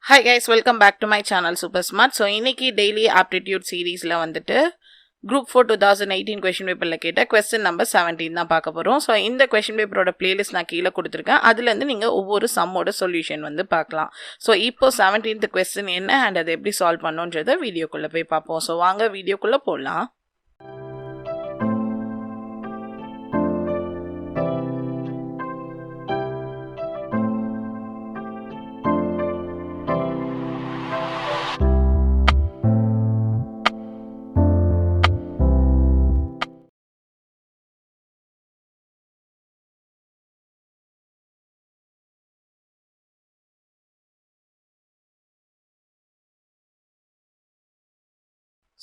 Hi guys, welcome back to my channel Super Smart. So இன்னைக்கு daily aptitude seriesல வந்துட்டு group 4 2018 question paperல கேட்ட question number 17 தான் பார்க்க போறோம். So இந்த question paperோட playlist நான் கீழ கொடுத்திருக்கேன். அதுல இருந்து நீங்க ஒவ்வொரு சம்மோட சொல்யூஷன் வந்து பார்க்கலாம். So இப்போ 17th question என்ன and அதை எப்படி சால்வ் பண்ணனும்ன்றத வீடியோக்குள்ள போய் பார்ப்போம். So வாங்க வீடியோக்குள்ள போலாம்.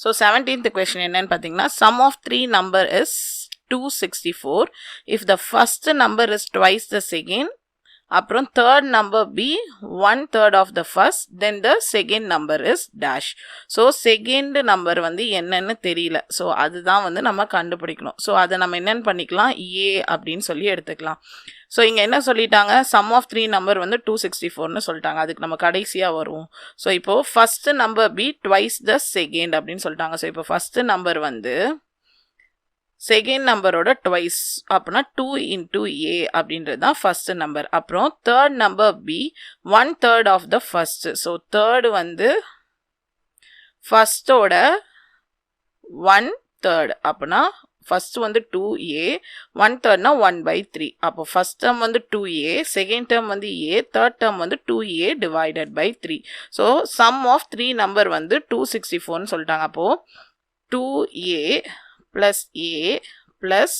So 17th question என்னன்னு பார்த்தீங்கன்னா sum of three number is 264 if the first number is twice the second அப்புறம் third number be 1/3 of the first then the second number is dash. So second number வந்து என்னன்னு தெரியல. So அதுதான் வந்து நம்ம கண்டுபிடிக்கணும். So அதை நம்ம என்னன்னு பண்ணிக்கலாம் a அப்படின்னு சொல்லி எடுத்துக்கலாம். ஸோ இங்கே என்ன சொல்லிட்டாங்க சம் ஆஃப் த்ரீ நம்பர் வந்து 264ன்னு சொல்லிட்டாங்க. அதுக்கு நம்ம கடைசியாக வருவோம். ஸோ இப்போது first number be twice the second அப்படின்னு சொல்லிட்டாங்க. ஸோ இப்போ ஃபஸ்ட்டு நம்பர் வந்து செகண்ட் நம்பரோட ட்வைஸ் அப்படின்னா 2 into a அப்படின்றது தான் ஃபஸ்ட்டு நம்பர். அப்புறம் third number be 1/3 of the first. So third வந்து ஃபஸ்ட்டோட 1/3 அப்படின்னா ஃபர்ஸ்ட் வந்து 2a 1/3 1/3. அப்போ ஃபர்ஸ்ட் டேர்ம் வந்து 2a, செகண்ட் டேர்ம் வந்து a, தேர்ட் டேர்ம் வந்து 2a divided by 3. So sum of three number வந்து 264ன்னு சொல்லிட்டாங்க. அப்போது 2a plus a plus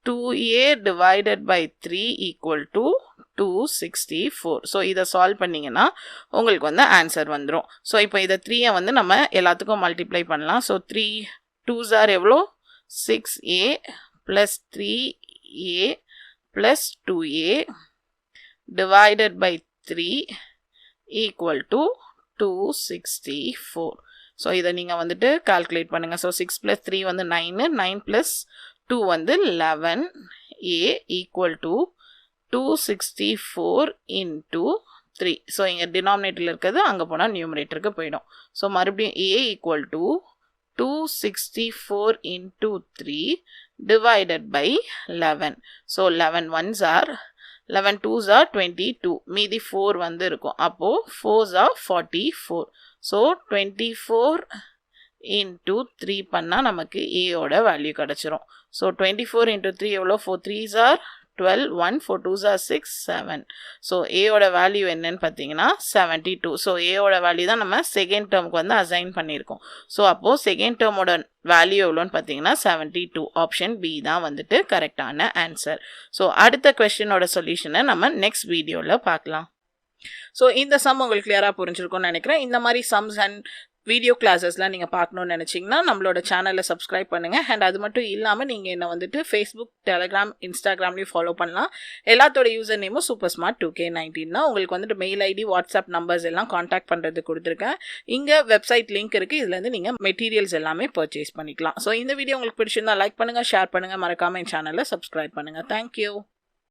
2a divided by 3 equal to 264. So இதை சால்வ் பண்ணிங்கன்னா உங்களுக்கு வந்து ஆன்சர் வந்துடும். ஸோ இப்போ இதை 3 வந்து நம்ம எல்லாத்துக்கும் மல்டிப்ளை பண்ணலாம். ஸோ 3 2s are எவ்வளோ 6a plus 3a plus 2a divided by 3 equal to 264. So இதை நீங்கள் வந்துட்டு கால்குலேட் பண்ணுங்கள். ஸோ 6 plus 3 வந்து 9, 9 plus 2 வந்து 11, a equal to 264 into 3. So இங்கே டினாமினேட்டரில் இருக்கிறது அங்கே போனால் நியூமரேட்டருக்கு போயிடும். ஸோ மறுபடியும் a equal to 264 into 3 divided by 11. So 11 ones are 11 twos are 22. மீதி 4 வந்து இருக்கும். அப்போ 4s are 44. So 24 into 3 பண்ணா நமக்கு a ஓட வேல்யூ கிடைச்சிரும். So 24 into 3 எவ்வளோ 4 3s are 12, 1 4 2s are 6 7. So a ஓட வேல்யூ என்னன்னு பார்த்தீங்கன்னா 72. ஸோ a ஓட வேல்யூ தான் நம்ம செகண்ட் டேர்முக்கு வந்து அசைன் பண்ணியிருக்கோம். ஸோ அப்போது செகண்ட் டேர்மோட வேல்யூ எவ்வளோன்னு பார்த்தீங்கன்னா 72. ஆப்ஷன் பி தான் வந்துட்டு கரெக்டான ஆன்சர். ஸோ அடுத்த கொஸ்டினோட சொல்யூஷனை நம்ம நெக்ஸ்ட் வீடியோவில் பார்க்கலாம். ஸோ இந்த சம் உங்களுக்கு கிளியராக புரிஞ்சிருக்கும்னு நினைக்கிறேன். இந்த மாதிரி சம்ஸ் அண்ட் வீடியோ கிளாஸஸ்லாம் நீங்கள் பார்க்கணுன்னு நினச்சிங்கன்னா நம்மளோட சேனலை சப்ஸ்கிரைப் பண்ணுங்கள். அண்ட் அது மட்டும் இல்லாமல் நீங்கள் என்ன வந்துட்டு ஃபேஸ்புக், டெலகிராம், இன்ஸ்டாகிராம்லேயும் ஃபாலோ பண்ணலாம். எல்லாத்தோட யூசர் நேமும் சூப்பர் ஸ்மார்ட் 2K19 தான். உங்களுக்கு வந்துட்டு மெயில் ஐடி, வாட்ஸ்அப் நம்பர்ஸ் எல்லாம் காண்டாக்ட் பண்ணுறது கொடுத்துருக்கேன். இங்கே வெப்சைட் லிங்க் இருக்குது. இதுலேருந்து நீங்கள் மெட்டீரியல்ஸ் எல்லாமே பர்ச்சேஸ் பண்ணிக்கலாம். ஸோ இந்த வீடியோ உங்களுக்கு பிடிச்சிருந்தா லைக் பண்ணுங்கள், ஷேர் பண்ணுங்கள், மறக்காமல் என் சேனலை சப்ஸ்கிரைப் பண்ணுங்கள். தேங்க்யூ.